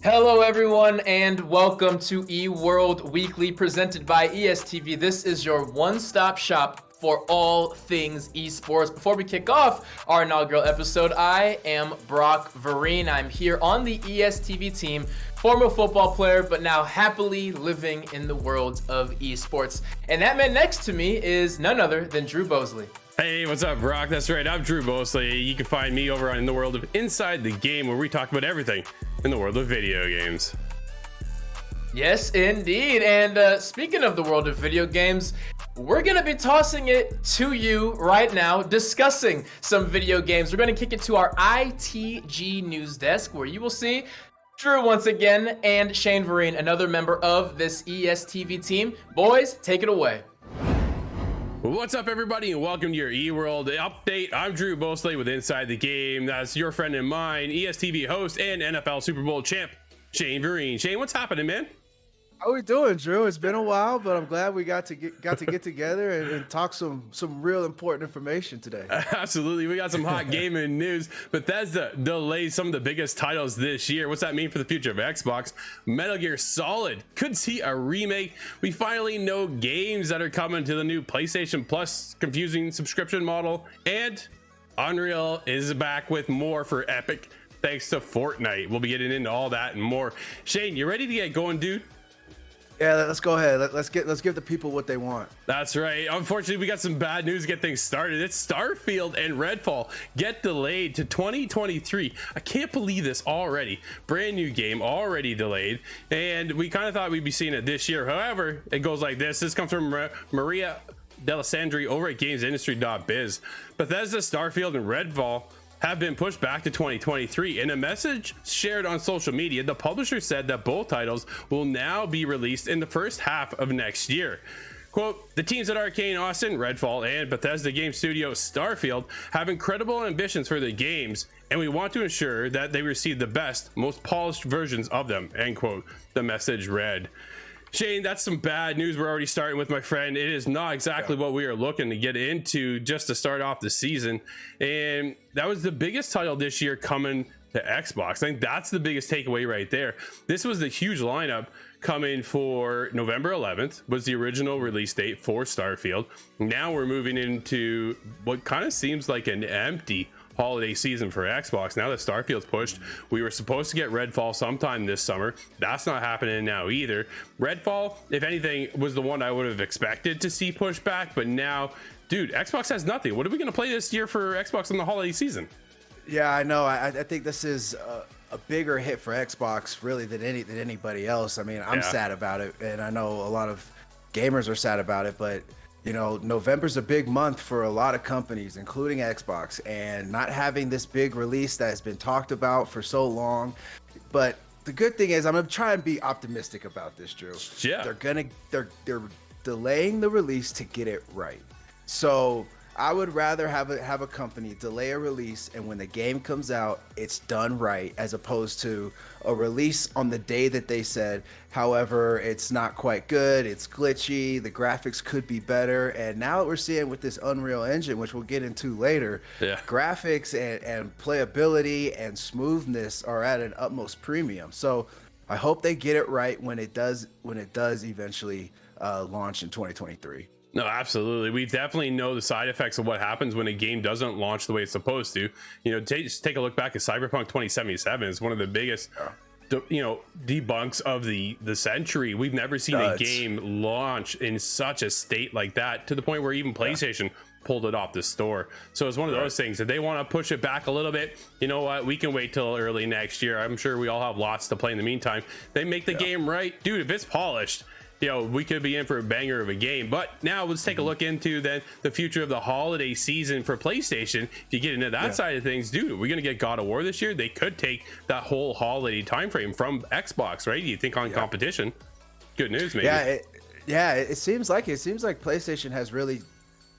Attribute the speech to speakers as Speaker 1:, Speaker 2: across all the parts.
Speaker 1: Hello, everyone, and welcome to eWorld Weekly presented by ESTV. This is your one-stop shop for all things esports. Before we kick off our inaugural episode, I am Brock Vereen. I'm here on the ESTV team, former football player, but now happily living in the world of esports. And that man next to me is none other than Drew Bosley.
Speaker 2: Hey, what's up, Brock? That's right, I'm Drew Bosley. You can find me over in the world of Inside the Game, where we talk about everything in the world of video games.
Speaker 1: Yes, indeed. And speaking of the world of video games, we're going to be tossing it to you right now, discussing some video games. We're going to kick it to our ITG news desk, where you will see Drew once again and Shane Vereen, another member of this ESTV team. Boys, take it away.
Speaker 2: What's up, everybody, and welcome to your eWorld update. I'm Drew Bosley with Inside the Game. That's your friend and mine, ESTV host and NFL Super Bowl champ, Shane Vereen. Shane, what's happening, man?
Speaker 3: How we doing, Drew? It's been a while, but I'm glad we got to get together and talk some real important information today.
Speaker 2: Absolutely. We got some hot gaming news. Bethesda delays some of the biggest titles this year. What's that mean for the future of Xbox? Metal Gear Solid could see a remake. We finally know games that are coming to the new PlayStation Plus confusing subscription model. And Unreal is back with more for Epic thanks to Fortnite. We'll be getting into all that and more. Shane, you ready to get going, dude?
Speaker 3: Yeah, let's go ahead. Let's give the people what they want.
Speaker 2: That's right. Unfortunately, we got some bad news to get things started. It's Starfield and Redfall get delayed to 2023. I can't believe this already. Brand new game already delayed, and we kind of thought we'd be seeing it this year. However, it goes like this. This comes from Maria Delisandri over at GamesIndustry.biz. Bethesda, Starfield, and Redfall have been pushed back to 2023. In a message shared on social media, the publisher said that both titles will now be released in the first half of next year. Quote, the teams at Arcane Austin, Redfall, and Bethesda game studio Starfield have incredible ambitions for their games, and we want to ensure that they receive the best, most polished versions of them, end quote, the message read. Shane, that's some bad news. We're already starting with, my friend. It is not exactly what we are looking to get into just to start off the season. And that was the biggest title this year coming to Xbox. I think that's the biggest takeaway right there. This was the huge lineup coming for November 11th was the original release date for Starfield. Now we're moving into what kind of seems like an empty holiday season for Xbox. Now that Starfield's pushed, we were supposed to get Redfall sometime this summer. That's not happening now either. Redfall, if anything, was the one I would have expected to see pushed back, but now, dude, Xbox has nothing. What are we going to play this year for Xbox in the holiday season?
Speaker 3: Yeah, I know. I think this is a bigger hit for Xbox really than anybody else. I mean, I'm sad about it, and I know a lot of gamers are sad about it, but you know, November's a big month for a lot of companies, including Xbox, and not having this big release that has been talked about for so long. But the good thing is, I'm gonna try and be optimistic about this, Drew.
Speaker 2: Yeah,
Speaker 3: they're delaying the release to get it right. So I would rather have a company delay a release, and when the game comes out, it's done right, as opposed to a release on the day that they said. However, it's not quite good, it's glitchy, the graphics could be better, and now what we're seeing with this Unreal Engine, which we'll get into later, graphics and playability and smoothness are at an utmost premium. So I hope they get it right when it does eventually launch in 2023.
Speaker 2: No, absolutely. We definitely know the side effects of what happens when a game doesn't launch the way it's supposed to. You know, just take a look back at Cyberpunk 2077. It's one of the biggest, debunks of the century. We've never seen a game launch in such a state like that, to the point where even PlayStation pulled it off the store. So it's one of those things that they want to push it back a little bit. You know what? We can wait till early next year. I'm sure we all have lots to play in the meantime. They make the game right. Dude, if it's polished, we could be in for a banger of a game. But now let's take a look into then the future of the holiday season for PlayStation. If you get into that side of things, dude, we're gonna get God of War this year. They could take that whole holiday time frame from Xbox, right? You think on competition? Good news, maybe.
Speaker 3: It seems like PlayStation has really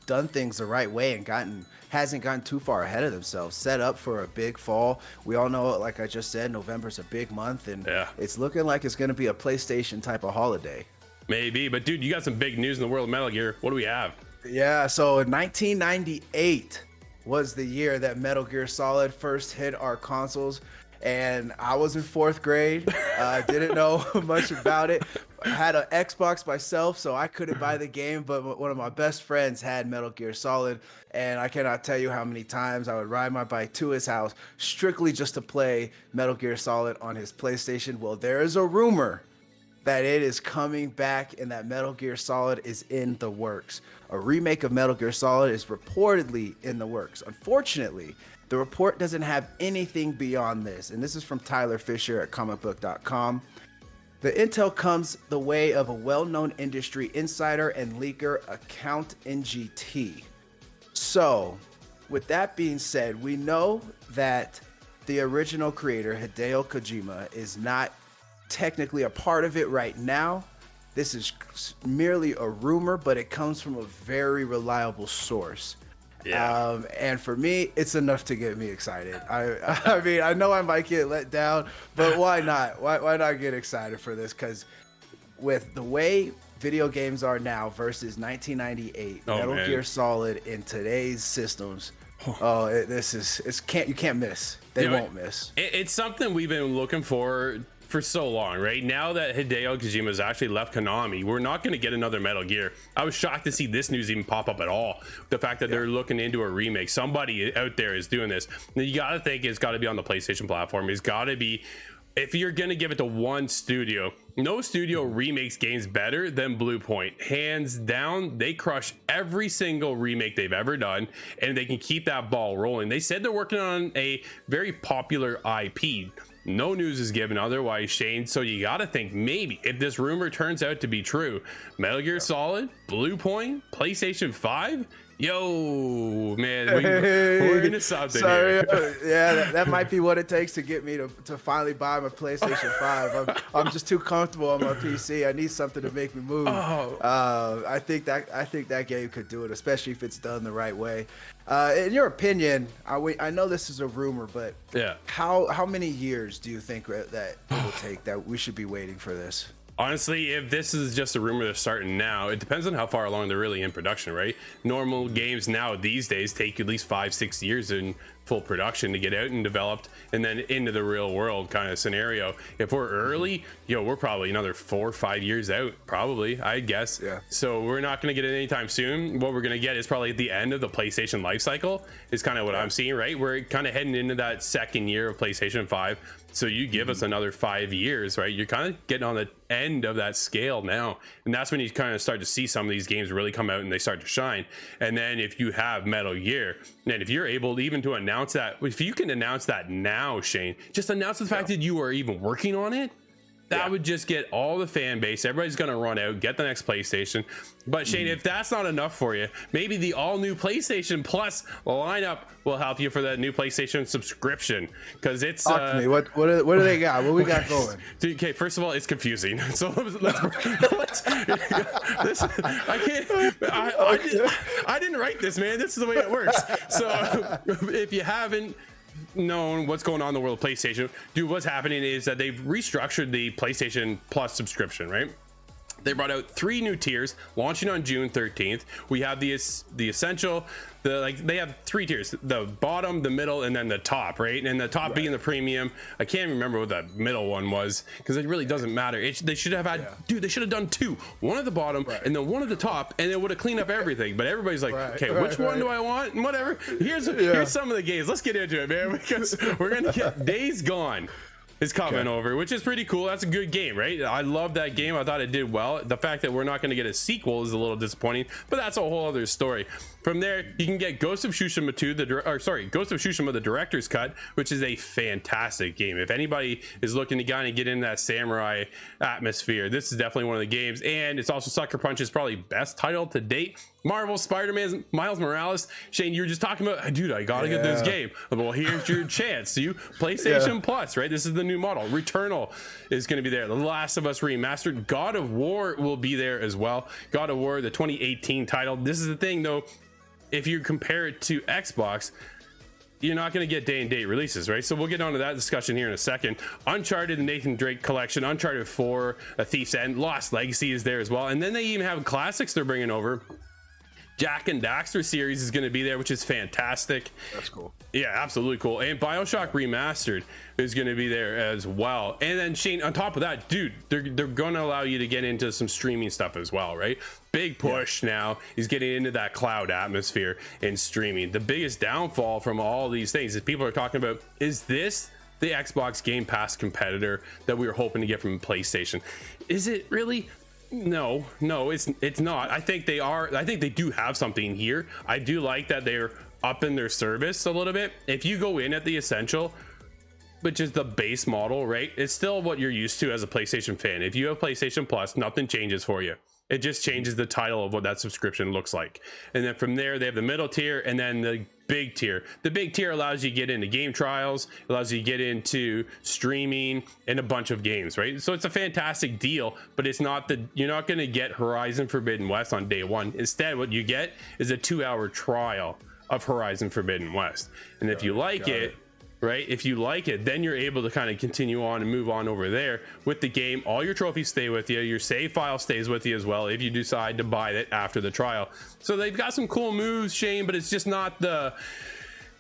Speaker 3: done things the right way and hasn't gotten too far ahead of themselves. Set up for a big fall. We all know, like I just said, November's a big month, and it's looking like it's going to be a PlayStation type of holiday.
Speaker 2: Maybe, but dude, you got some big news in the world of Metal Gear. What do we have?
Speaker 3: Yeah, so 1998 was the year that Metal Gear Solid first hit our consoles. and I was in 4th grade. Didn't know much about it. I had an Xbox myself, so I couldn't buy the game, but one of my best friends had Metal Gear Solid, and I cannot tell you how many times I would ride my bike to his house strictly just to play Metal Gear Solid on his PlayStation. Well, there is a rumor that it is coming back and that Metal Gear Solid is in the works. A remake of Metal Gear Solid is reportedly in the works. Unfortunately, the report doesn't have anything beyond this, and this is from Tyler Fisher at comicbook.com. The intel comes the way of a well-known industry insider and leaker, Account NGT. So, with that being said, we know that the original creator, Hideo Kojima, is not technically a part of it right now. This is merely a rumor, but it comes from a very reliable source.
Speaker 2: Yeah.
Speaker 3: And for me, it's enough to get me excited. I mean, I know I might get let down, but why not? Why not get excited for this? Because with the way video games are now versus 1998, Metal Gear Solid in today's systems, you can't miss. They won't miss.
Speaker 2: It's something we've been looking for so long, right? Now that Hideo Kojima has actually left Konami, we're not going to get another Metal Gear. I was shocked to see this news even pop up at all. The fact that they're looking into a remake. Somebody out there is doing this. And you got to think it's got to be on the PlayStation platform. It's got to be, if you're going to give it to one studio, no studio remakes games better than Blue Point. Hands down, they crush every single remake they've ever done, and they can keep that ball rolling. They said they're working on a very popular IP. No news is given otherwise, Shane. So you got to think maybe if this rumor turns out to be true, Metal Gear Solid, Blue Point, PlayStation 5. Yo, man, we're into something here.
Speaker 3: Yeah, that might be what it takes to get me to finally buy my PlayStation 5. I'm just too comfortable on my PC. I need something to make me move. I think that game could do it, especially if it's done the right way. In your opinion, I know this is a rumor, but how many years do you think that it will take that we should be waiting for this?
Speaker 2: Honestly, if this is just a rumor that's starting now, it depends on how far along they're really in production, right? Normal games now these days take at least 5-6 years in full production to get out and developed and then into the real world kind of scenario. If we're early, we're probably another 4 or 5 years out, probably, I guess. Yeah. So we're not going to get it anytime soon. What we're going to get is probably at the end of the PlayStation life cycle is kind of what I'm seeing, right? We're kind of heading into that second year of PlayStation 5. So you give us another 5 years, right? You're kind of getting on the end of that scale now. And that's when you kind of start to see some of these games really come out and they start to shine. And then if you have Metal Gear, and if you're able to even to announce that, if you can announce that now, Shane, just announce the fact that you are even working on it. That would just get all the fan base. Everybody's going to run out, get the next PlayStation. But Shane, if that's not enough for you, maybe the all new PlayStation Plus lineup will help you for that new PlayStation subscription. Because it's
Speaker 3: Talk to me. What do they got? What we got going?
Speaker 2: Okay, first of all, it's confusing. So I didn't write this, man. This is the way it works. So if you haven't known what's going on in the world of PlayStation, what's happening is that they've restructured the PlayStation Plus subscription, right? They brought out 3 new tiers launching on June 13th. We have the essential, they have 3 tiers: the bottom, the middle, and then the top, right? And the top being the premium. I can't remember what the middle one was because it really doesn't matter. They should have had, they should have done 2, one at the bottom and then one at the top, and it would have cleaned up everything. But everybody's like, okay, which one do I want? And whatever. Here's some of the games. Let's get into it, man, because we're gonna get Days Gone is coming over, which is pretty cool. That's a good game, right? I love that game. I thought it did well. The fact that we're not going to get a sequel is a little disappointing, but that's a whole other story. From there, you can get Ghost of Tsushima 2, Ghost of Tsushima, the director's cut, which is a fantastic game. If anybody is looking to kind of get in that samurai atmosphere, this is definitely one of the games. And it's also Sucker Punch's probably best title to date. Marvel Spider-Man Miles Morales. Shane, you were just talking about, dude, I gotta get this game. Well, here's your chance. You PlayStation Plus, right? This is the new model. Returnal is going to be there. The Last of Us Remastered. God of War will be there as well. God of War, the 2018 title. This is the thing, though. If you compare it to Xbox, you're not going to get day and date releases, right? So we'll get on to that discussion here in a second. Uncharted, the Nathan Drake collection, Uncharted 4, A Thief's End, Lost Legacy is there as well. And then they even have classics they're bringing over. Jack and Daxter series is going to be there, which is fantastic.
Speaker 3: That's cool.
Speaker 2: Yeah, absolutely cool. And BioShock Remastered is going to be there as well. And then Shane, on top of that, dude, they're going to allow you to get into some streaming stuff as well, right? Big push now is getting into that cloud atmosphere and streaming. The biggest downfall from all these things is people are talking about, is this the Xbox Game Pass competitor that we were hoping to get from PlayStation? Is it really? No, it's not. I think they do have something here. I do like that they're up in their service a little bit. If you go in at the Essential, which is the base model, right, it's still what you're used to as a PlayStation fan. If you have PlayStation Plus, nothing changes for you. It just changes the title of what that subscription looks like. And then from there, they have the middle tier and then the big tier. The big tier allows you to get into game trials, allows you to get into streaming and a bunch of games, right? So it's a fantastic deal, but it's not you're not going to get Horizon Forbidden West on day one. Instead, what you get is a 2-hour trial of Horizon Forbidden West. And if you like it, right, if you like it, then you're able to kind of continue on and move on over there with the game. All your trophies stay with you, your save file stays with you as well if you decide to buy it after the trial. So they've got some cool moves, Shane, but it's just not the,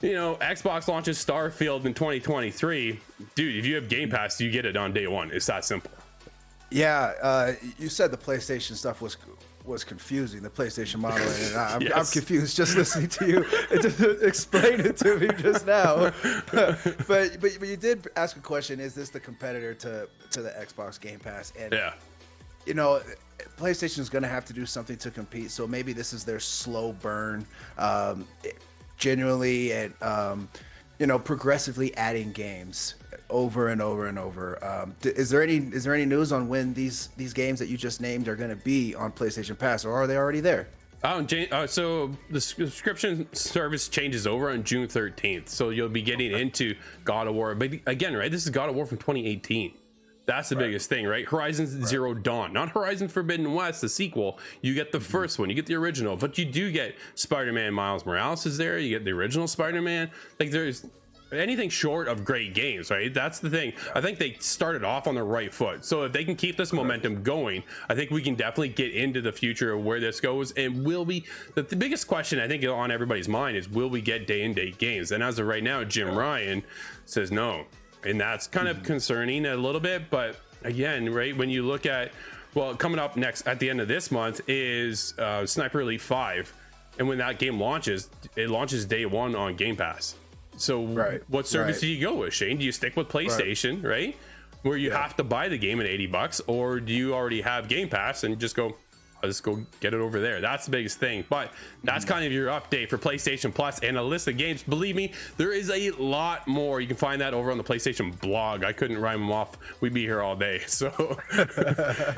Speaker 2: Xbox launches Starfield in 2023. Dude, if you have Game Pass, you get it on day one. It's that simple.
Speaker 3: Yeah, you said the PlayStation stuff was confusing, the PlayStation model, and I'm confused just listening to you explain it to me just now. but you did ask a question: is this the competitor to the Xbox Game Pass? And PlayStation is going to have to do something to compete. So maybe this is their slow burn, genuinely and progressively adding games over and over and over. Is there any news on when these games that you just named are going to be on PlayStation Pass, or are they already there?
Speaker 2: So the subscription service changes over on June 13th. So you'll be getting into God of War. But again, right, this is God of War from 2018. That's the biggest thing, right? Horizon Zero Dawn, not Horizon Forbidden West, the sequel. You get the first one, you get the original, but you do get Spider-Man Miles Morales is there. You get the original Spider-Man. Like, there's anything short of great games, right? That's the thing. I think they started off on the right foot. So if they can keep this momentum going, I think we can definitely get into the future of where this goes. And will we, the biggest question I think on everybody's mind is, will we get day and date games? And as of right now, Jim Ryan says no. And that's kind of concerning a little bit. But again, right, when you look at, well, coming up next at the end of this month is Sniper Elite 5. And when that game launches, it launches day one on Game Pass. So what service do you go with, Shane? Do you stick with PlayStation, right? Where you have to buy the game at $80, or do you already have Game Pass and just go, I'll just go get it over there? That's the biggest thing. But that's kind of your update for PlayStation Plus and a list of games. Believe me, there is a lot more. You can find that over on the PlayStation blog. I couldn't rhyme them off. We'd be here all day. So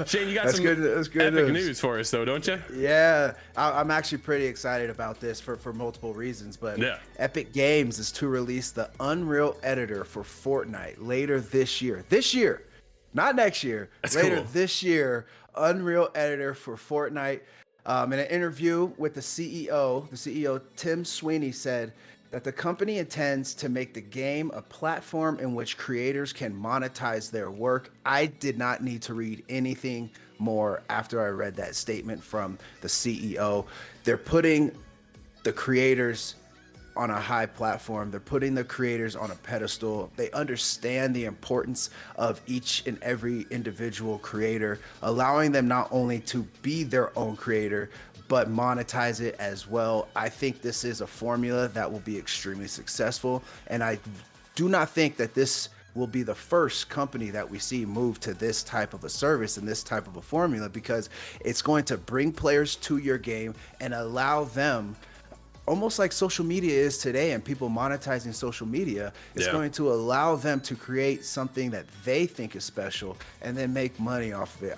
Speaker 2: Shane, you got some epic news for us though, don't you?
Speaker 3: Yeah, I'm actually pretty excited about this for multiple reasons. But Epic Games is to release the Unreal editor for Fortnite later this year, not next year. That's later cool. This year. Unreal editor for Fortnite. In an interview with the CEO Tim Sweeney said that the company intends to make the game a platform in which creators can monetize their work. I did not need to read anything more after I read that statement from the CEO. They're putting the creators on a high platform. They're putting the creators on a pedestal. They understand the importance of each and every individual creator, allowing them not only to be their own creator, but monetize it as well. I think this is a formula that will be extremely successful. And I do not think that this will be the first company that we see move to this type of a service and this type of a formula, because it's going to bring players to your game and allow them, almost like social media is today and people monetizing social media, it's going to allow them to create something that they think is special and then make money off of it.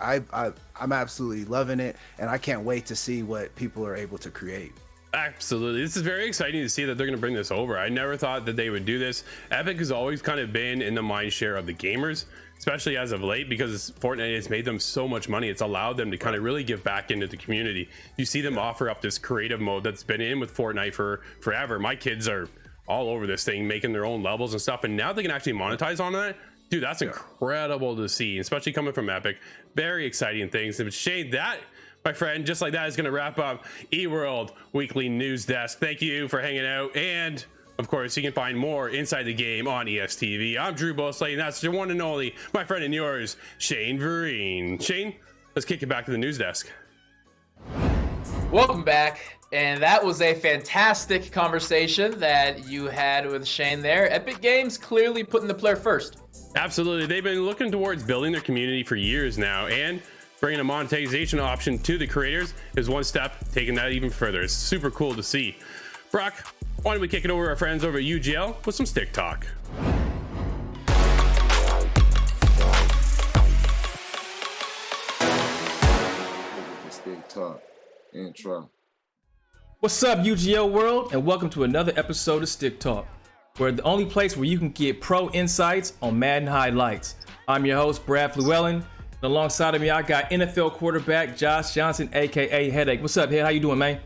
Speaker 3: I'm absolutely loving it, and I can't wait to see what people are able to create.
Speaker 2: Absolutely. This is very exciting to see that they're going to bring this over. I never thought that they would do this. Epic has always kind of been in the mind share of the gamers, especially as of late, because Fortnite has made them so much money. It's allowed them to kind of really give back into the community. You see them offer up this creative mode that's been in with Fortnite for forever. My kids are all over this thing, making their own levels and stuff, and now they can actually monetize on that. Dude, that's incredible to see, especially coming from Epic. Very exciting things. And Shane, that my friend. Just like that is going to wrap up eWorld Weekly News Desk. Thank you for hanging out. And of course, you can find more Inside the Game on ESTV. I'm Drew Bosley, and that's your one and only, my friend and yours, Shane Vereen. Shane, let's kick it back to the news desk.
Speaker 1: Welcome back. And that was a fantastic conversation that you had with Shane there. Epic Games clearly putting the player first.
Speaker 2: Absolutely. They've been looking towards building their community for years now, and bringing a monetization option to the creators is one step taking that even further. It's super cool to see. Brock, why don't we kick it over to our friends over at UGL with some stick talk.
Speaker 4: Stick talk intro.
Speaker 5: What's up, UGL world, and welcome to another episode of Stick Talk. We're the only place where you can get pro insights on Madden highlights. I'm your host, Brad Llewellyn, and alongside of me, I got NFL quarterback Josh Johnson, aka Headache. What's up, Head? How you doing, man?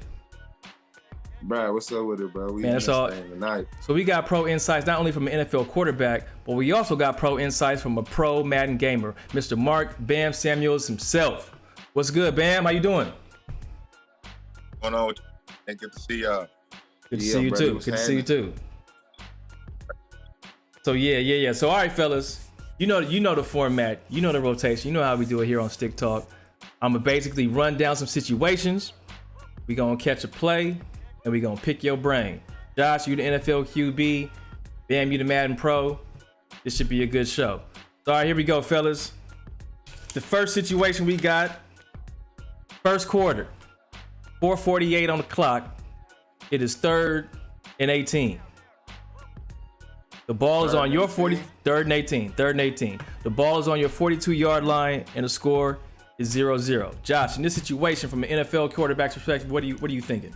Speaker 4: Brad, what's up with it, bro? We
Speaker 5: Man, that's all.
Speaker 4: tonight.
Speaker 5: So we got pro insights not only from an NFL quarterback, but we also got pro insights from a pro Madden gamer, Mr. Mark Bam Samuels himself. What's good, Bam? How you doing?
Speaker 6: Going on? And good to see y'all.
Speaker 5: Good to see you
Speaker 4: brother,
Speaker 5: too.
Speaker 4: what's
Speaker 5: Good to see you
Speaker 4: happening?
Speaker 5: too. So yeah. So all right, fellas, you know the format, you know the rotation, you know how we do it here on Stick Talk. I'm gonna basically run down some situations. We gonna catch a play, and we gonna pick your brain. Josh, you the NFL QB. Bam, you the Madden Pro. This should be a good show. So all right, here we go, fellas. The first situation we got, first quarter, 4:48 on the clock. It is 3rd and 18. The ball is on your 3rd and 18. The ball is on your 42-yard line, and the score is 0-0. Josh, in this situation, from an NFL quarterback's perspective, what are you thinking?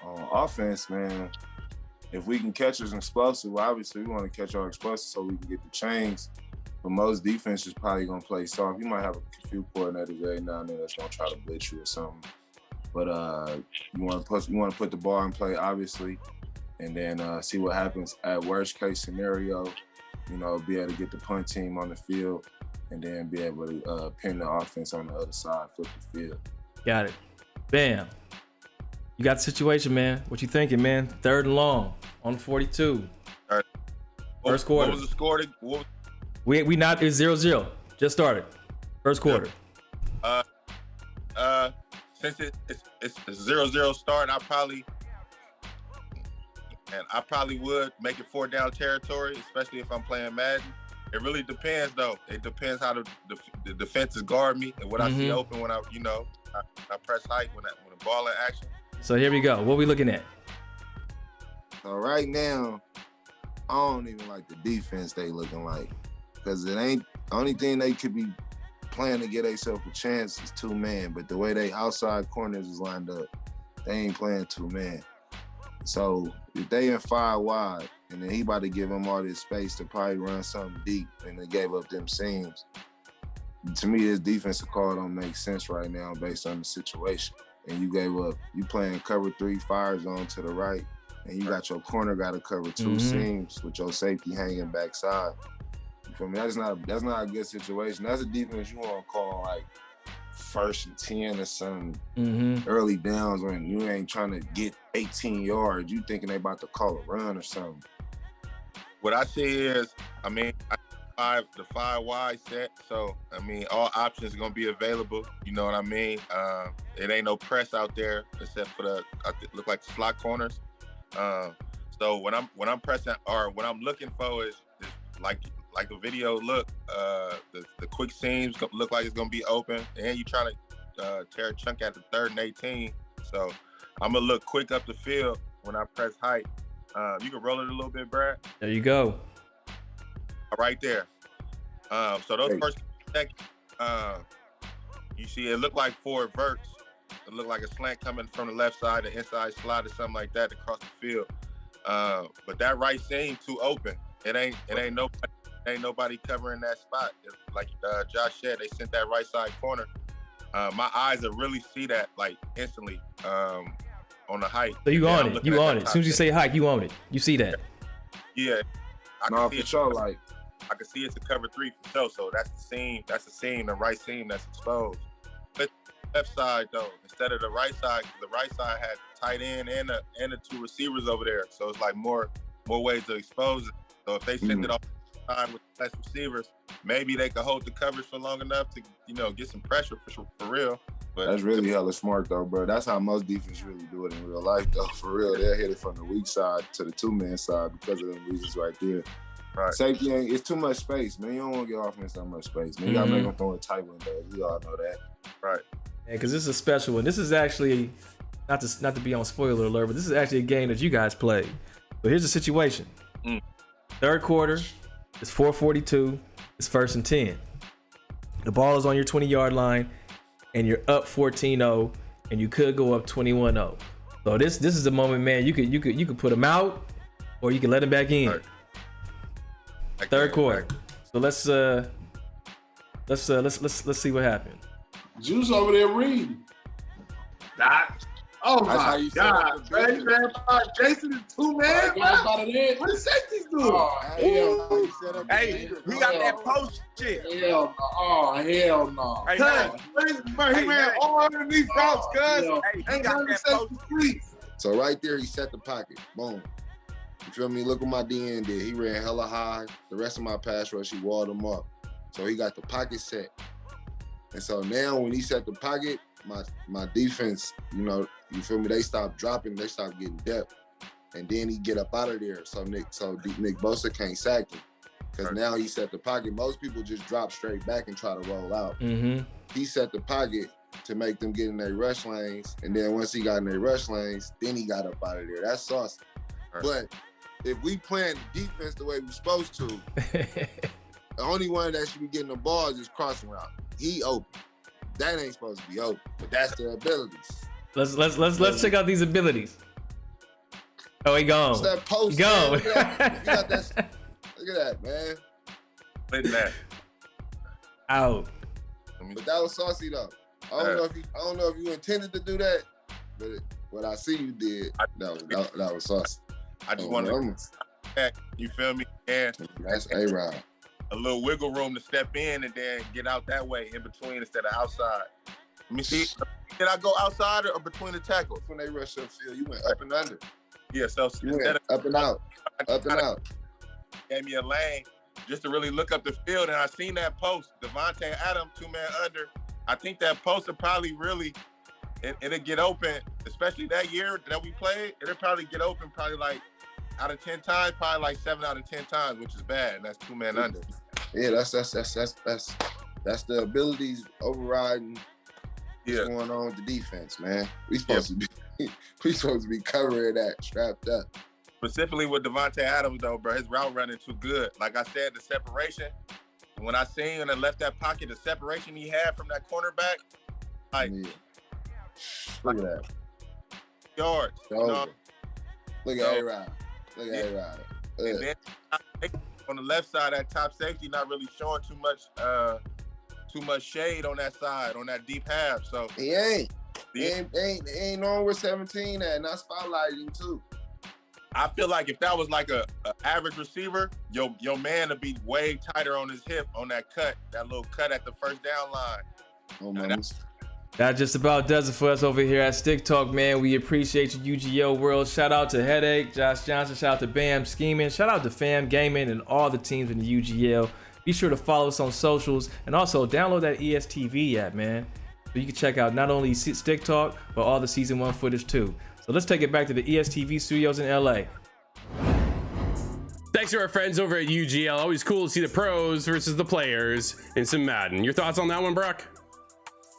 Speaker 4: On offense, man, if we can catch us explosive, well, obviously we want to catch our explosive so we can get the chains. But most defenses probably gonna play soft. You might have a few coordinators every now and then that's gonna try to blitz you or something. But you want to put the ball in play, obviously, and then see what happens. At worst case scenario, be able to get the punt team on the field, and then be able to pin the offense on the other side, flip the field.
Speaker 5: Got it. Bam. You got the situation, man. What you thinking, man? 3rd and long on 42.
Speaker 6: All right.
Speaker 5: First quarter.
Speaker 6: What was the score?
Speaker 5: We not, it's 0-0. Just started. First quarter.
Speaker 6: Since it's a 0-0 start, I probably would make it 4-down territory, especially if I'm playing Madden. It really depends, though. It depends how the defenses guard me and what I see open when I press hike when the ball in action.
Speaker 5: So here we go. What we looking at?
Speaker 4: So right now, I don't even like the defense they looking like, because it ain't the only thing they could be playing to get themselves a chance is 2-man. But the way they outside corners is lined up, they ain't playing 2-man. So if they in 5 wide, and then he about to give them all this space to probably run something deep, and they gave up them seams. To me, this defensive call don't make sense right now based on the situation. And you playing cover 3 fire zone to the right, and you got your corner got to cover 2 seams with your safety hanging backside. You feel me? That's not a good situation. That's a defense you want to call like 1st and 10 or something, early downs when you ain't trying to get 18 yards. You thinking they about to call a run or something.
Speaker 6: What I see is, the 5 wide set. So, all options are going to be available. You know what I mean? It ain't no press out there except for look like the slot corners. So when I'm pressing, or what I'm looking for is like the video look, the quick seams look like it's going to be open, and you trying to tear a chunk at the 3rd and 18. So I'm going to look quick up the field when I press height. You can roll it a little bit, Brad.
Speaker 5: There you go.
Speaker 6: Right there. So those first seconds, you see it look like 4 verts. It look like a slant coming from the left side, the inside slide or something like that across the field. But that right seam too open. It ain't nobody covering that spot. Like Josh said, they sent that right side corner. My eyes will really see that like instantly on the height.
Speaker 5: So you on it. You on it. As soon as you say hike, you own it. You see that.
Speaker 6: Yeah.
Speaker 4: No, for sure.
Speaker 6: I can see it's a cover 3 for sure. So that's the seam. That's the seam, the right seam that's exposed. left side though, instead of the right side. 'Cause the right side had tight end and the two receivers over there, so it's like more ways to expose it. So if they send it off the time with less receivers, maybe they could hold the coverage for long enough to get some pressure for real. But
Speaker 4: That's really hella smart though, bro. That's how most defense really do it in real life though. For real, they'll hit it from the weak side to the two-man side because of them reasons right there.
Speaker 6: Right.
Speaker 4: Safety ain't, it's too much space, man. You don't want to get offense that much space, man. You gotta make them throw a tight window. We all know that.
Speaker 6: Right.
Speaker 5: Yeah, because this is a special one. This is actually not to be on spoiler alert, but this is actually a game that you guys played. But here's the situation. Third quarter, it's 4:42. It's 1st and 10. The ball is on your 20-yard line, and you're up 14-0, and you could go up 21-0. So this is the moment, man. You could put them out, or you can let them back in.
Speaker 6: Right.
Speaker 5: Third quarter. So let's see what happened.
Speaker 7: Juice over there reading. Oh
Speaker 4: That's how
Speaker 7: my
Speaker 4: you set
Speaker 7: God,
Speaker 4: up the
Speaker 7: man,
Speaker 4: business.
Speaker 7: Jason is two man. What the safeties doing?
Speaker 4: Oh, hell, you set up the
Speaker 8: Hey,
Speaker 4: business,
Speaker 8: he
Speaker 4: bro.
Speaker 8: got that post shit.
Speaker 7: Hell no. Oh, hell no.
Speaker 8: Hey,
Speaker 7: Bro, he
Speaker 8: Hey,
Speaker 7: ran
Speaker 8: man.
Speaker 7: all underneath routes, cuz.
Speaker 8: Hey, he
Speaker 7: Ain't
Speaker 8: got
Speaker 7: none
Speaker 8: that
Speaker 7: of the
Speaker 8: post.
Speaker 7: safety streets.
Speaker 4: So right there, he set the pocket. Boom. You feel me? Look what my DN did. He ran hella high. The rest of my pass rush, he walled him up. So he got the pocket set. And so now when he set the pocket, my defense, you feel me? They stop dropping. They stop getting depth. And then he get up out of there. So Nick Bosa can't sack him. Because now he set the pocket. Most people just drop straight back and try to roll out.
Speaker 5: Mm-hmm.
Speaker 4: He set the pocket to make them get in their rush lanes. And then once he got in their rush lanes, then he got up out of there. That's saucy.
Speaker 6: Right.
Speaker 4: But if we playing defense the way we're supposed to, the only one that should be getting the balls is crossing route. He open. That ain't supposed to be open. But that's their abilities.
Speaker 5: Let's check out these abilities. Oh, he gone.
Speaker 4: It's that post.
Speaker 5: He gone.
Speaker 4: Man. Look at that. You got that. Look at that, man.
Speaker 6: Playing that.
Speaker 5: Out.
Speaker 4: But that was saucy though. I don't know if you intended to do that, but what I see you did, that was saucy.
Speaker 6: I just want to, you feel me? And
Speaker 4: That's A-Rod.
Speaker 6: a little wiggle room to step in and then get out that way in between instead of outside. Let me see. Did I go outside or between the tackles?
Speaker 4: When they rush up field, you went up and under.
Speaker 6: Yeah, so
Speaker 4: You
Speaker 6: instead
Speaker 4: went up and out. Up and out.
Speaker 6: gave me a lane just to really look up the field, and I seen that post, Devontae Adams, 2-man under. I think that post would probably really, it'll get open, especially that year that we played. It'll probably get open probably like out of 10 times, probably like 7 out of 10 times, which is bad. And that's 2-man under.
Speaker 4: Yeah, that's the abilities overriding what's going on with the defense, man. We supposed to be covering that, strapped up.
Speaker 6: Specifically with Devontae Adams, though, bro, his route running too good. Like I said, the separation. When I seen him and left that pocket, the separation he had from that cornerback, like,
Speaker 4: Look at that.
Speaker 6: yards.
Speaker 4: Look at A-Rod. Look at A-Rod.
Speaker 6: And then on the left side, that top safety not really showing too much shade on that side, on that deep half. So
Speaker 4: He ain't knowing where 17 at, and I spotlighted him too.
Speaker 6: I feel like if that was like a average receiver, your man would be way tighter on his hip on that cut, that little cut at the first down line.
Speaker 4: Oh, man.
Speaker 5: That just about does it for us over here at Stick Talk, man. We appreciate you, UGL World. Shout out to Headache, Josh Johnson. Shout out to Bam Scheming. Shout out to Fam Gaming and all the teams in the UGL. Be sure to follow us on socials and also download that ESTV app, man. So you can check out not only Stick Talk, but all the season 1 footage too. So let's take it back to the ESTV studios in LA.
Speaker 2: Thanks to our friends over at UGL. Always cool to see the pros versus the players in some Madden. Your thoughts on that one, Brock?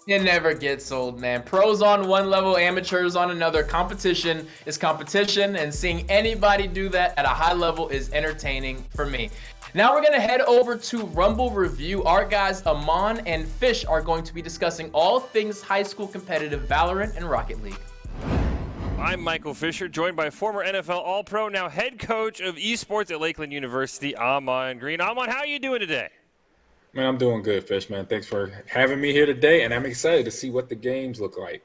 Speaker 1: It never gets old, man. Pros on one level, amateurs on another. Competition is competition, and seeing anybody do that at a high level is entertaining for me. Now we're gonna head over to Rumble Review. Our guys Amon and Fish are going to be discussing all things high school competitive Valorant and Rocket League.
Speaker 9: I'm Michael Fisher, joined by former NFL All-Pro, now head coach of esports at Lakeland University, Amon Green. Amon, how are you doing today?
Speaker 10: Man, I'm doing good, Fish, man. Thanks for having me here today, and I'm excited to see what the games look like.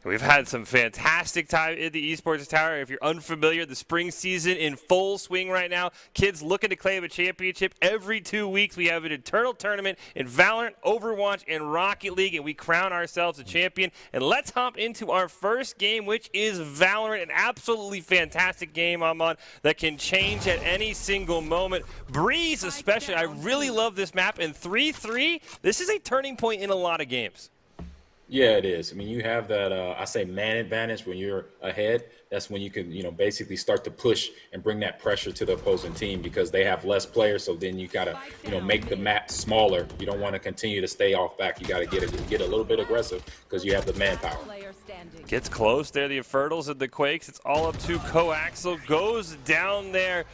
Speaker 9: We've had some fantastic time in the Esports Tower. If you're unfamiliar, the spring season in full swing right now. Kids looking to claim a championship. Every 2 weeks, we have an internal tournament in Valorant, Overwatch, and Rocket League, and we crown ourselves a champion. And let's hop into our first game, which is Valorant, an absolutely fantastic game, Amon, that can change at any single moment. Breeze especially, I really love this map. And 3-3, this is a turning point in a lot of games.
Speaker 8: Yeah, it is. I mean, you have that, I say, man advantage when you're ahead. That's when you can, basically start to push and bring that pressure to the opposing team because they have less players. So then you got to, make the map smaller. You don't want to continue to stay off back. You got to get a little bit aggressive because you have the manpower.
Speaker 9: Gets close there, the Infertals and the Quakes. It's all up to Coaxial. Goes down there.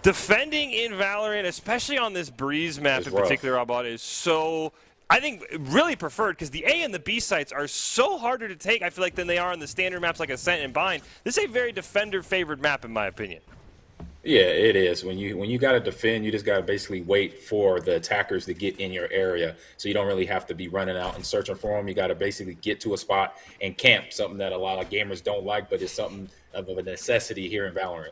Speaker 9: Defending in Valorant, especially on this Breeze map in particular, Abad, is so... I think really preferred because the A and the B sites are so harder to take, I feel like, than they are on the standard maps like Ascent and Bind. This is a very defender-favored map, in my opinion.
Speaker 8: Yeah, it is. When you got to defend, you just got to basically wait for the attackers to get in your area. So you don't really have to be running out and searching for them. You got to basically get to a spot and camp, something that a lot of gamers don't like, but it's something of a necessity here in Valorant.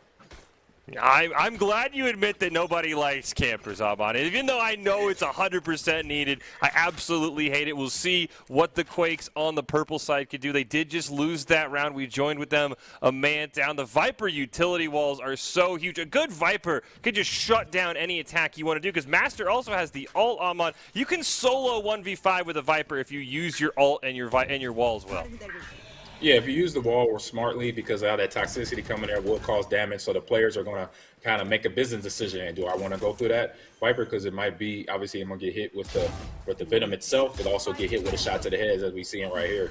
Speaker 9: I'm glad you admit that nobody likes campers, Amon. Even though I know it's 100% needed, I absolutely hate it. We'll see what the Quakes on the purple side could do. They did just lose that round. We joined with them a man down. The Viper utility walls are so huge. A good Viper could just shut down any attack you want to do because Master also has the ult, Amon. You can solo 1v5 with a Viper if you use your ult and your walls well.
Speaker 8: Yeah, if you use the wall smartly, because of how that toxicity coming there will cause damage, so the players are going to kind of make a business decision. And do I want to go through that Viper? Because it might be, obviously, I'm going to get hit with the Venom itself, but also get hit with a shot to the head, as we see him right here.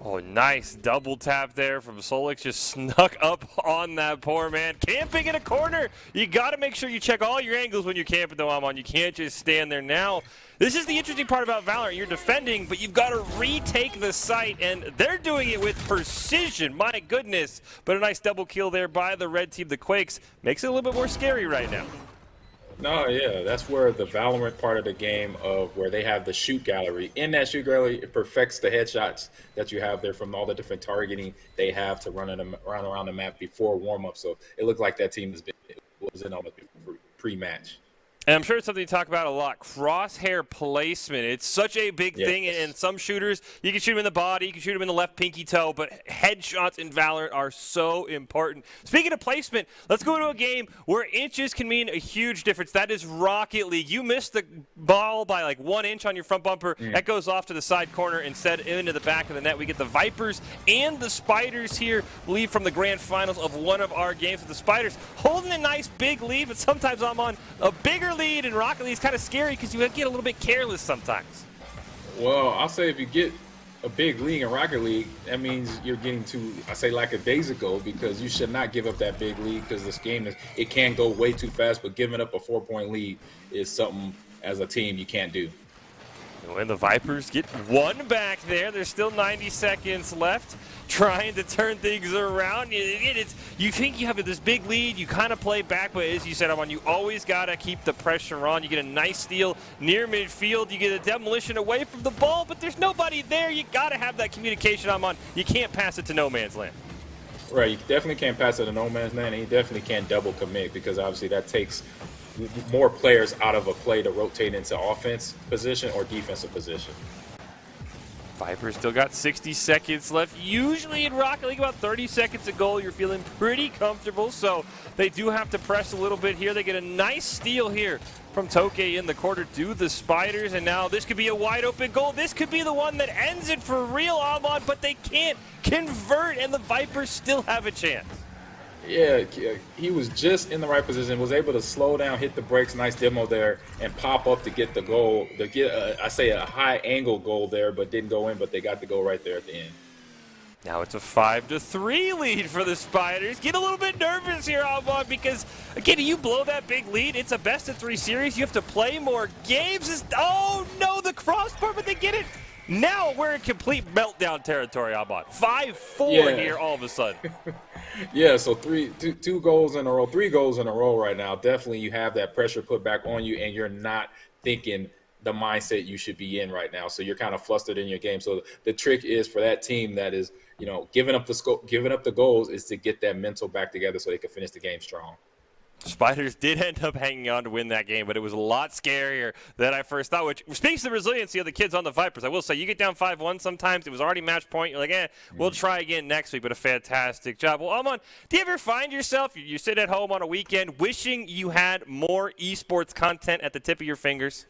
Speaker 9: Oh, nice double tap there from Solix. Just snuck up on that poor man. Camping in a corner. You got to make sure you check all your angles when you're camping, though, Amon. You can't just stand there. Now, this is the interesting part about Valorant. You're defending, but you've got to retake the site, and they're doing it with precision. My goodness. But a nice double kill there by the red team, the Quakes. Makes it a little bit more scary right now.
Speaker 8: No, yeah, that's where the Valorant part of the game of where they have the shoot gallery. In that shoot gallery, it perfects the headshots that you have there from all the different targeting they have to run around the map before warm-up. So it looked like that team was in almost pre-match.
Speaker 9: And I'm sure it's something you talk about a lot. Crosshair placement. It's such a big thing in some shooters. You can shoot them in the body, you can shoot them in the left pinky toe, but headshots in Valorant are so important. Speaking of placement, let's go to a game where inches can mean a huge difference. That is Rocket League. You missed the ball by like 1 inch on your front bumper. That goes off to the side corner instead into the back of the net. We get the Vipers and the Spiders here lead from the grand finals of one of our games with the Spiders holding a nice big lead, but sometimes I'm on a bigger lead in Rocket League is kind of scary because you get a little bit careless sometimes.
Speaker 8: Well, I'll say if you get a big lead in Rocket League, that means you're getting to, I say, like a days ago, because you should not give up that big lead because this game it can go way too fast, but giving up a 4-point lead is something as a team you can't do.
Speaker 9: When the Vipers get one back there, there's still 90 seconds left, trying to turn things around. You think you have this big lead, you kind of play back, but as you said, Amon, you always got to keep the pressure on. You get a nice steal near midfield, you get a demolition away from the ball, but there's nobody there. You got to have that communication, Amon. You can't pass it to no man's land.
Speaker 8: Right, you definitely can't pass it to no man's land, and you definitely can't double commit because obviously that takes more players out of a play to rotate into offense position or defensive position.
Speaker 9: Vipers still got 60 seconds left. Usually in Rocket League, about 30 seconds a goal, you're feeling pretty comfortable, so they do have to press a little bit here. They get a nice steal here from Toke in the quarter to the Spiders, and now this could be a wide open goal. This could be the one that ends it for real, Amon, but they can't convert, and the Vipers still have a chance.
Speaker 8: Yeah, he was just in the right position, was able to slow down, hit the brakes, nice demo there, and pop up to get the goal, to get, I say, a high angle goal there, but didn't go in, but they got the goal right there at the end.
Speaker 9: Now it's a 5-3 lead for the Spiders. Get a little bit nervous here, Amon, because, again, you blow that big lead, it's a best-of-3 series. You have to play more games. Oh, no, the crossbar, but they get it. Now we're in complete meltdown territory, Amon. 5-4 here all of a sudden.
Speaker 8: Yeah, so two goals in a row, 3 goals in a row right now. Definitely you have that pressure put back on you, and you're not thinking the mindset you should be in right now. So you're kind of flustered in your game. So the trick is for that team that is, giving up the goals, is to get that mental back together so they can finish the game strong.
Speaker 9: Spiders did end up hanging on to win that game, but it was a lot scarier than I first thought, which speaks to the resiliency of the kids on the Vipers. I will say, you get down 5-1 sometimes. It was already match point. You're like, we'll try again next week, but a fantastic job. Well, Amon, do you ever find yourself, you sit at home on a weekend, wishing you had more esports content at the tip of your fingers?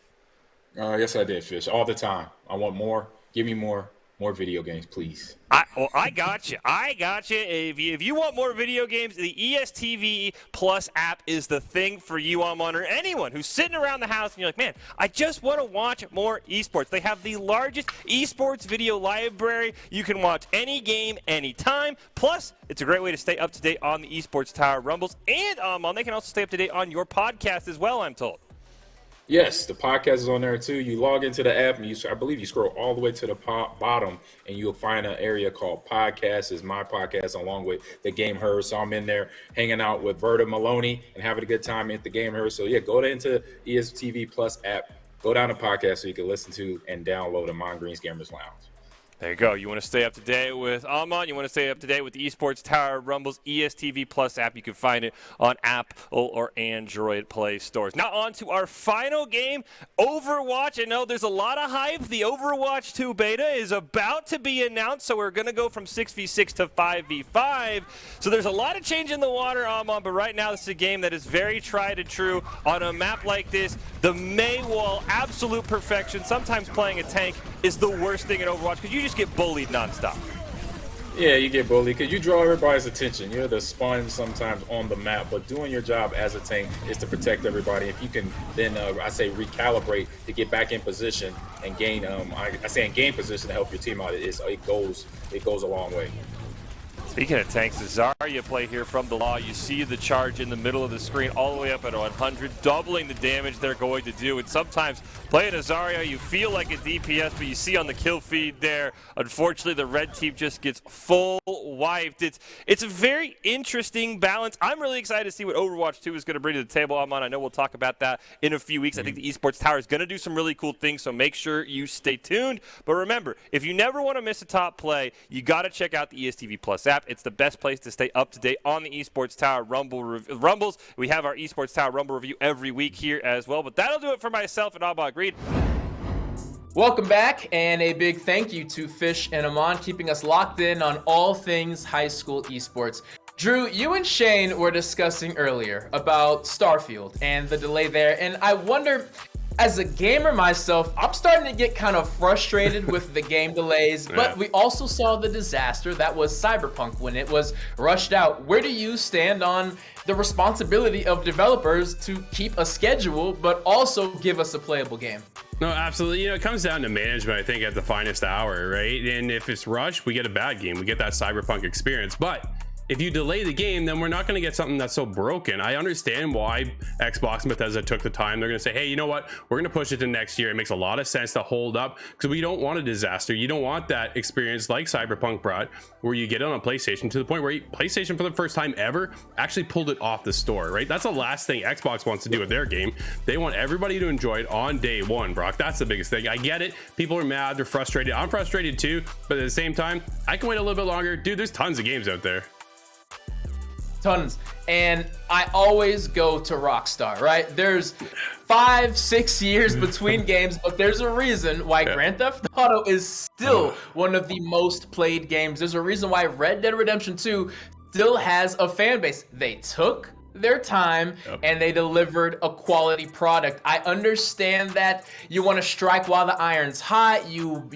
Speaker 8: Yes, I did, Fish. All the time. I want more. Give me more video games, please.
Speaker 9: I got you. If you want more video games, the ESTV Plus app is the thing for you, Amon, or anyone who's sitting around the house and you're like, man, I just want to watch more esports. They have the largest esports video library. You can watch any game, anytime. Plus, it's a great way to stay up to date on the Esports Tower Rumbles. And, Amon, they can also stay up to date on your podcast as well, I'm told.
Speaker 8: Yes, the podcast is on there too. You log into the app and I believe you scroll all the way to the bottom and you'll find an area called Podcasts. Is my podcast along with the Game Herd. So I'm in there hanging out with Verta Maloney and having a good time at the Game Herd. So yeah, go into ESTV Plus app, go down to podcast so you can listen to and download the Mon Green's Gamers Lounge.
Speaker 9: There you go. You want to stay up to date with Amon. You want to stay up to date with the Esports Tower Rumbles ESTV Plus app. You can find it on Apple or Android Play stores. Now on to our final game, Overwatch. I know there's a lot of hype. The Overwatch 2 beta is about to be announced, so we're going to go from 6v6 to 5v5. So there's a lot of change in the water, Amon, but right now this is a game that is very tried and true. On a map like this, the Mei wall, absolute perfection. Sometimes playing a tank is the worst thing in Overwatch because you just get bullied nonstop.
Speaker 8: Yeah, you get bullied because you draw everybody's attention. You're the sponge sometimes on the map, but doing your job as a tank is to protect everybody. If you can then, I say, recalibrate to get back in position and gain, gain position to help your team out, it goes a long way.
Speaker 9: Speaking of tanks, the Zarya play here from the Law. You see the charge in the middle of the screen all the way up at 100, doubling the damage they're going to do. And sometimes playing a Zarya, you feel like a DPS, but you see on the kill feed there, unfortunately, the red team just gets full wiped. It's a very interesting balance. I'm really excited to see what Overwatch 2 is going to bring to the table, Amon. I know we'll talk about that in a few weeks. I think the Esports Tower is going to do some really cool things, so make sure you stay tuned. But remember, if you never want to miss a top play, you got to check out the ESTV Plus app. It's the best place to stay up to date on the Esports Tower Rumbles. We have our Esports Tower Rumble review every week here as well. But that'll do it for myself and Abba Agreed.
Speaker 1: Welcome back, and a big thank you to Fish and Amon keeping us locked in on all things high school esports. Drew, you and Shane were discussing earlier about Starfield and the delay there, and I wonder, as a gamer myself, I'm starting to get kind of frustrated with the game delays, but we also saw the disaster that was Cyberpunk when it was rushed out. Where do you stand on the responsibility of developers to keep a schedule, but also give us a playable game?
Speaker 2: No, absolutely. It comes down to management, I think, at the finest hour, right? And if it's rushed, we get a bad game. We get that Cyberpunk experience. But if you delay the game, then we're not going to get something that's so broken. I understand why Xbox and Bethesda took the time. They're going to say, hey, you know what? We're going to push it to next year. It makes a lot of sense to hold up because we don't want a disaster. You don't want that experience like Cyberpunk brought, where you get it on PlayStation to the point where PlayStation, for the first time ever, actually pulled it off the store, right? That's the last thing Xbox wants to do with their game. They want everybody to enjoy it on day one, Brock. That's the biggest thing. I get it. People are mad. They're frustrated. I'm frustrated too. But at the same time, I can wait a little bit longer. Dude, there's tons of games out there.
Speaker 1: Tons. And I always go to Rockstar, right? There's 5-6 years between games, but there's a reason why Grand Theft Auto is still one of the most played games. There's a reason why Red Dead Redemption 2 still has a fan base. They took their time and they delivered a quality product. I understand that you want to strike while the iron's hot. You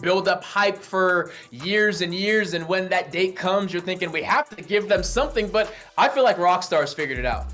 Speaker 1: build up hype for years and years, and when that date comes, you're thinking we have to give them something, but I feel like Rockstar's figured it out.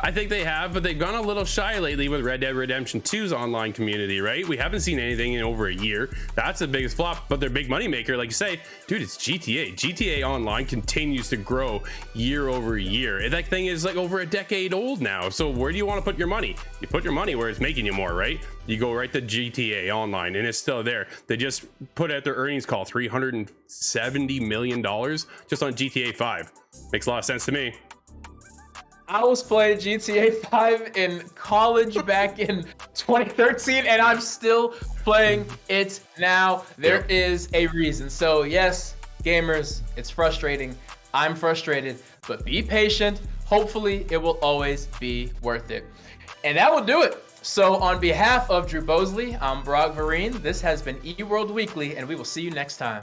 Speaker 2: I think they have, but they've gone a little shy lately with Red Dead Redemption 2's online community, right? We haven't seen anything in over a year. That's the biggest flop, but their big money maker, like you say, dude, it's GTA. GTA Online continues to grow year over year. And that thing is like over a decade old now. So where do you want to put your money? You put your money where it's making you more, right? You go right to GTA Online, and it's still there. They just put out their earnings call, $370 million just on GTA 5. Makes a lot of sense to me.
Speaker 1: I was playing GTA 5 in college back in 2013, and I'm still playing it now. There is a reason. So yes, gamers, it's frustrating. I'm frustrated, but be patient. Hopefully, it will always be worth it. And that will do it. So on behalf of Drew Bosley, I'm Brock Vereen. This has been eWorld Weekly, and we will see you next time.